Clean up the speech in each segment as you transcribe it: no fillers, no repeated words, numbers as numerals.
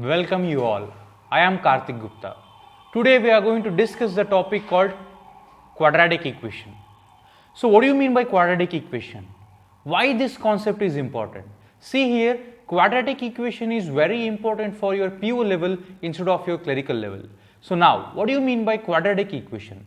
Welcome you all. I am Karthik Gupta. Today we are going to discuss the topic called quadratic equation. So what do you mean by quadratic equation? Why this concept is important? See here, quadratic equation is very important for your PU level instead of your clerical level. So now, what do you mean by quadratic equation?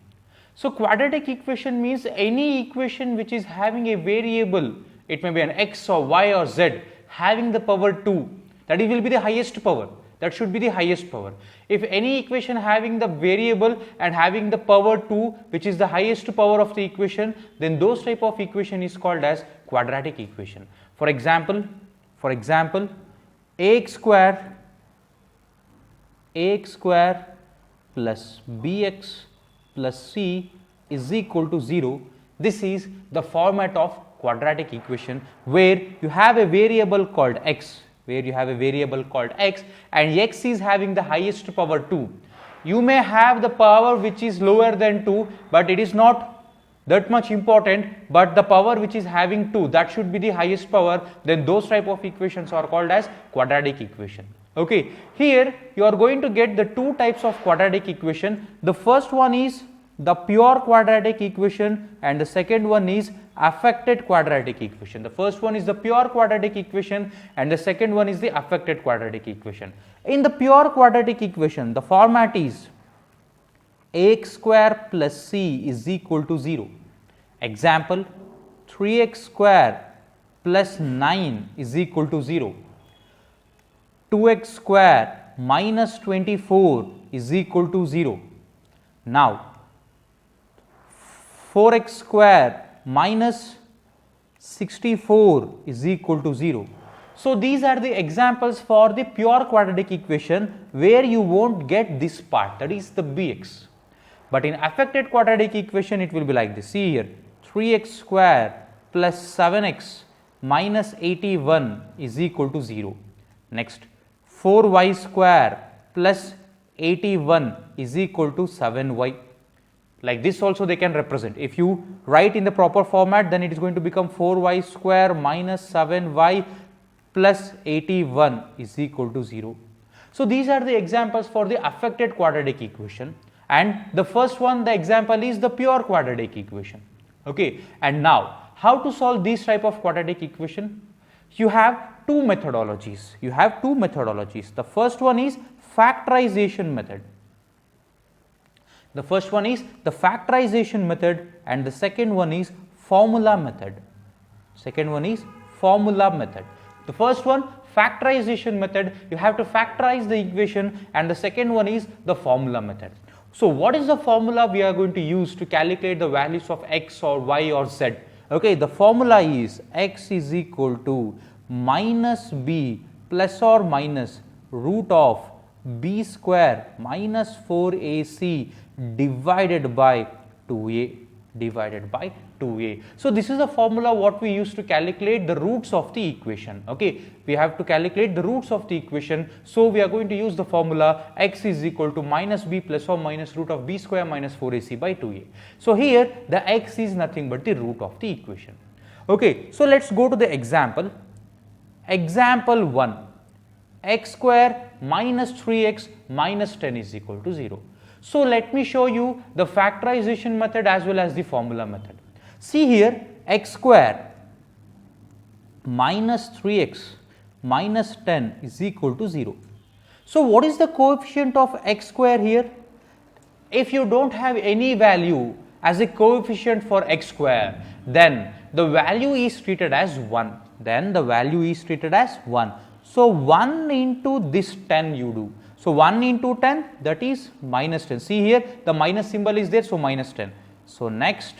So quadratic equation means any equation which is having a variable, it may be an x or y or z, having the power 2, that it will be the highest power. That should be the highest power. If any equation having the variable and having the power 2, which is the highest power of the equation, then those type of equation is called as quadratic equation. For example, ax square plus bx plus c is equal to 0. This is the format of quadratic equation where you have a variable called x, and x is having the highest power 2. You may have the power which is lower than 2, but it is not that much important, but the power which is having 2, that should be the highest power. Then those type of equations are called as quadratic equation. Okay, here you are going to get the two types of quadratic equation. The first one is the pure quadratic equation and the second one is affected quadratic equation. The first one is the pure quadratic equation and the second one is the affected quadratic equation. In the pure quadratic equation, the format is ax square plus c is equal to 0. Example, 3x square plus 9 is equal to 0. 2x square minus 24 is equal to 0. Now, 4x square minus 64 is equal to 0. So these are the examples for the pure quadratic equation where you won't get this part, that is the bx. But in affected quadratic equation it will be like this. See here, 3x square plus 7x minus 81 is equal to 0. Next, 4y square plus 81 is equal to 7y. Like this also they can represent. If you write in the proper format, then it is going to become 4y square minus 7y plus 81 is equal to 0. So these are the examples for the affected quadratic equation, and the first one, the example is the pure quadratic equation. Okay, and now how to solve this type of quadratic equation? You have two methodologies. The first one is factorization method. The first one is the factorization method and the second one is formula method. The first one, factorization method, you have to factorize the equation, and the second one is the formula method. So what is the formula we are going to use to calculate the values of x or y or z? Okay, the formula is x is equal to minus b plus or minus root of b square minus 4ac divided by 2a. So this is the formula what we use to calculate the roots of the equation. Okay, we have to calculate the roots of the equation, so we are going to use the formula x is equal to minus b plus or minus root of b square minus 4ac by 2a. So here the x is nothing but the root of the equation. Okay, so let's go to the example. Example 1, x square minus 3x minus 10 is equal to 0. So let me show you the factorization method as well as the formula method. See here, x square minus 3x minus 10 is equal to 0. So what is the coefficient of x square here? If you don't have any value as a coefficient for x square, then the value is treated as 1. So 1 into this 10 you do. So 1 into 10, that is minus 10. See here, the minus symbol is there, so minus 10. So next,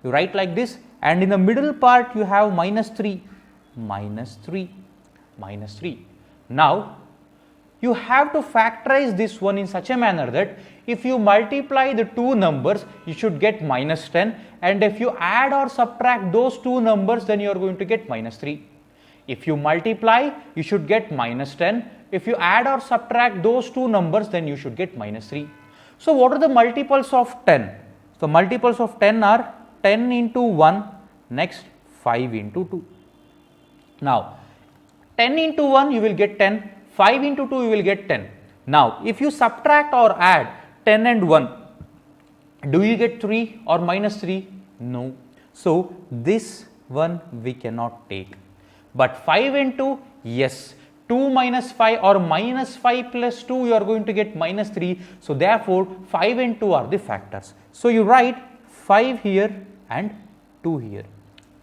you write like this, and in the middle part you have minus 3. Now, you have to factorize this one in such a manner that if you multiply the two numbers, you should get minus 10, and if you add or subtract those two numbers, then you are going to get minus 3. If you multiply, you should get minus 10. If you add or subtract those two numbers, then you should get minus 3. So what are the multiples of 10? So multiples of 10 are 10 into 1, next 5 into 2. Now 10 into 1 you will get 10, 5 into 2 you will get 10. Now, if you subtract or add 10 and 1, do you get 3 or minus 3? No. So, this one we cannot take. But 5 and 2, yes. 2 minus 5 or minus 5 plus 2, you are going to get minus 3. So, therefore, 5 and 2 are the factors. So, you write 5 here and 2 here.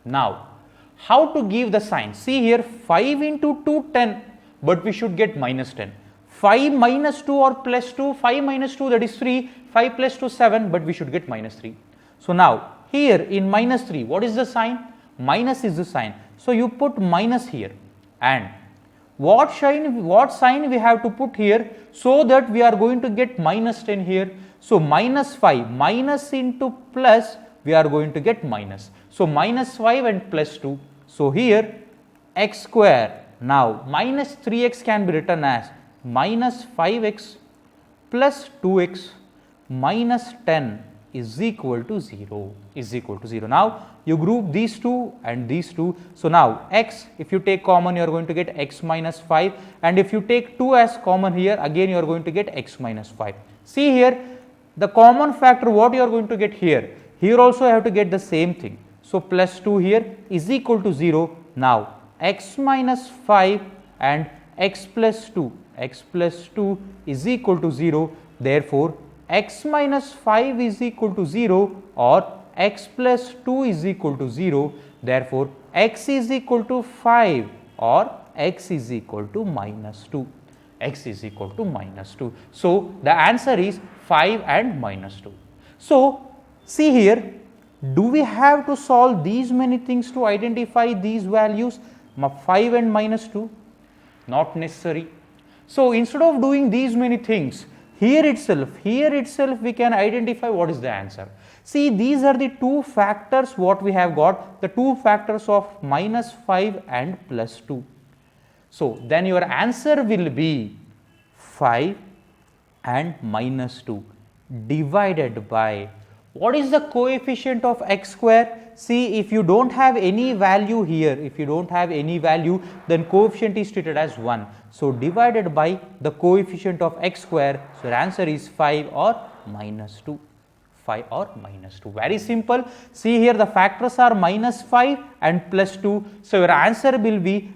Now, how to give the sign? See here, 5 into 2, 10, but we should get minus 10. 5 minus 2 or plus 2, 5 minus 2 that is 3, 5 plus 2 7, but we should get minus 3. So, now here in minus 3, what is the sign? Minus is the sign. So, you put minus here, and what sign we have to put here so that we are going to get minus 10 here. So, minus 5, minus into plus, we are going to get minus. So, minus 5 and plus 2. So, here x square, now minus 3x can be written as minus 5x plus 2x minus 10 is equal to 0, Now, you group these two and these two. So, now x, if you take common, you are going to get x minus 5, and if you take 2 as common here, again you are going to get x minus 5. See here, the common factor what you are going to get here, here also I have to get the same thing. So, plus 2 here is equal to 0. Now, x minus 5 and x plus 2 is equal to 0. Therefore, x minus 5 is equal to 0 or x plus 2 is equal to 0. Therefore, x is equal to 5 or x is equal to minus 2. So, the answer is 5 and minus 2. So, see here, do we have to solve these many things to identify these values 5 and minus 2? Not necessary. So, instead of doing these many things, here itself we can identify what is the answer. See, these are the two factors what we have got, the two factors of minus 5 and plus 2. So, then your answer will be 5 and minus 2 divided by, what is the coefficient of x square? See, if you don't have any value here, then coefficient is treated as 1. So, divided by the coefficient of x square, so the answer is 5 or minus 2. Very simple. See here, the factors are minus 5 and plus 2. So, your answer will be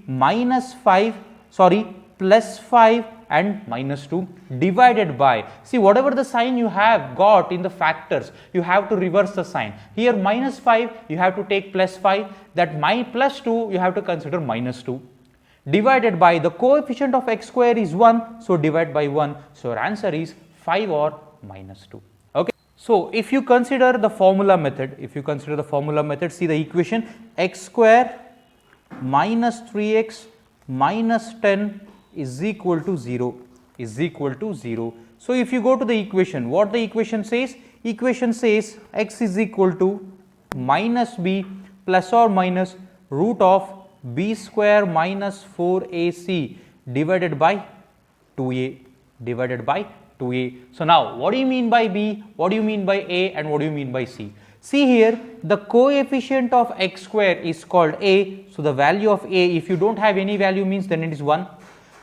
plus 5 and minus 2 divided by, see, whatever the sign you have got in the factors, you have to reverse the sign. Here minus 5, you have to take plus 5, that plus 2, you have to consider minus 2, divided by the coefficient of x square is 1, so divide by 1. So, your answer is 5 or minus 2. Okay. So, if you consider the formula method, see the equation, x square minus 3x minus 10 is equal to 0. So, if you go to the equation, what the equation says? Equation says x is equal to minus b plus or minus root of b square minus 4ac divided by 2a. So, now what do you mean by b, what do you mean by a, and what do you mean by c? See here, the coefficient of x square is called a. So, the value of a, if you don't have any value, means then it is 1.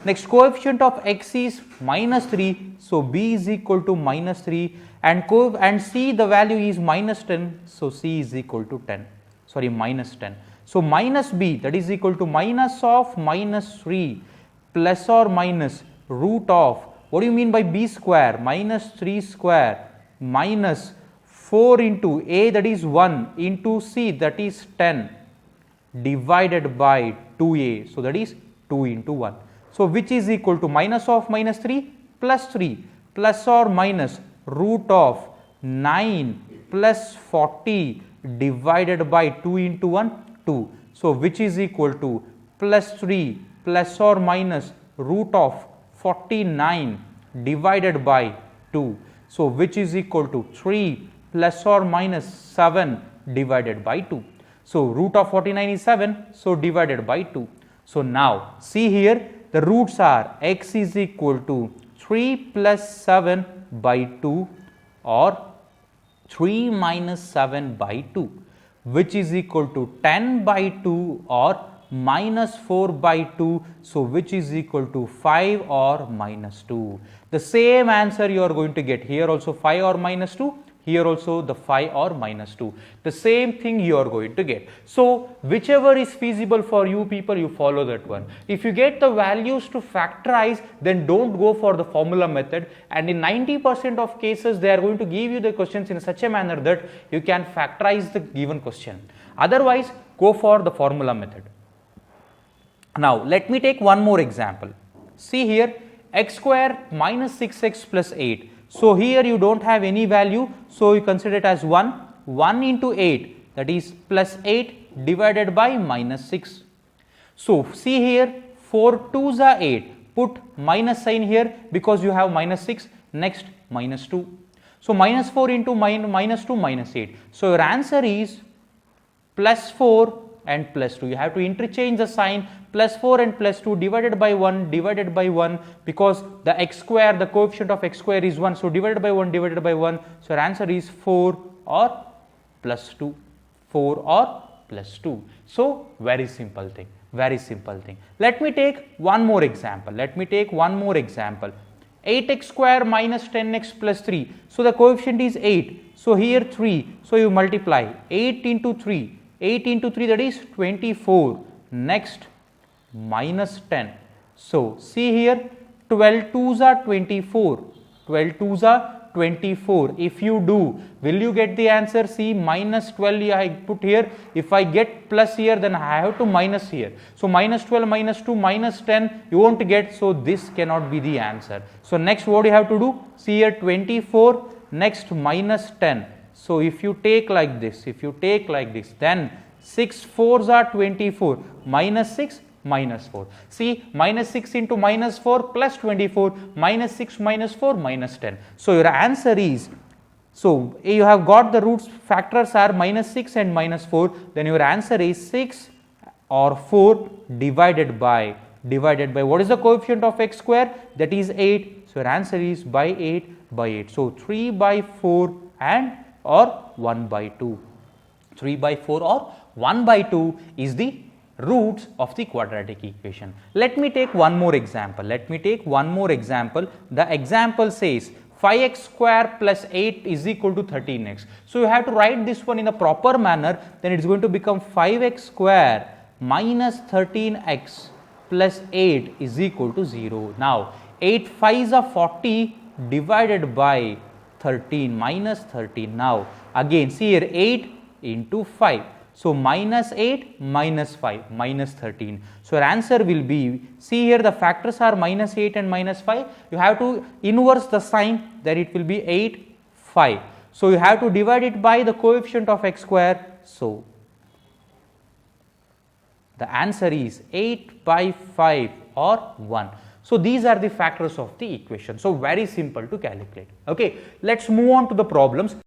Next, coefficient of x is minus 3, so b is equal to minus 3, and c, the value is minus 10, so c is equal to minus 10. So, minus b, that is equal to minus of minus 3 plus or minus root of, what do you mean by b square, minus 3 square minus 4 into a, that is 1, into c, that is 10, divided by 2a, so that is 2 into 1. So, which is equal to minus of minus 3 plus or minus root of 9 plus 40 divided by 2 into 1, 2. So, which is equal to plus 3 plus or minus root of 49 divided by 2. So, which is equal to 3 plus or minus 7 divided by 2. So, root of 49 is 7, so divided by 2. So, now see here, the roots are x is equal to 3 plus 7 by 2 or 3 minus 7 by 2, which is equal to 10 by 2 or minus 4 by 2. So, which is equal to 5 or minus 2. The same answer you are going to get here also 5 or minus 2. Here also the 5 or minus 2. The same thing you are going to get. So, whichever is feasible for you people, you follow that one. If you get the values to factorize, then don't go for the formula method, and in 90% of cases they are going to give you the questions in such a manner that you can factorize the given question. Otherwise, go for the formula method. Now, let me take one more example. See here, x square minus 6x plus 8. So, here you do not have any value, so you consider it as 1 into 8, that is plus 8 divided by minus 6. So, see here 4 2s are 8, put minus sign here because you have minus 6, next minus 2. So, minus 4 into minus 2 minus 8. So, your answer is plus 4 and plus 2. You have to interchange the sign, plus 4 and plus 2 divided by 1 because the x square, the coefficient of x square is 1. So, divided by 1 divided by 1. So, your answer is 4 or plus 2. 4 or plus 2. So, very simple thing. Very simple thing. Let me take one more example. 8x square minus 10x plus 3. So, the coefficient is 8. So, here 3. So, you multiply 8 into 3. 8 into 3, that is 24. Next minus 10. So, see here 12 2s are 24. 12 2s are 24. If you do, will you get the answer? See, minus 12 I put here. If I get plus here, then I have to minus here. So, minus 12 minus 2 minus 10 you won't get. So, this cannot be the answer. So, next what you have to do? See here 24, next minus 10. So, if you take like this, then 6 4s are 24, minus 6 minus 4. See, minus 6 into minus 4 plus 24, minus 6 minus 4 minus 10. So, your answer is, so you have got the roots, factors are minus 6 and minus 4, then your answer is 6 or 4 divided by what is the coefficient of x square? That is 8. So, your answer is by 8. So, 3 by 4 and or 1 by 2. 3 by 4 or 1 by 2 is the roots of the quadratic equation. Let me take one more example. The example says 5x square plus 8 is equal to 13x. So, you have to write this one in a proper manner, then it is going to become 5x square minus 13x plus 8 is equal to 0. Now, 8 5s are 40 divided by 13 minus 13. Now, again see here 8 into 5. So, minus 8 minus 5 minus 13. So, your answer will be, see here the factors are minus 8 and minus 5. You have to inverse the sign, then it will be 8 5. So, you have to divide it by the coefficient of x square. So, the answer is 8 by 5 or 1. So, these are the factors of the equation. So, very simple to calculate. Okay, let us move on to the problems.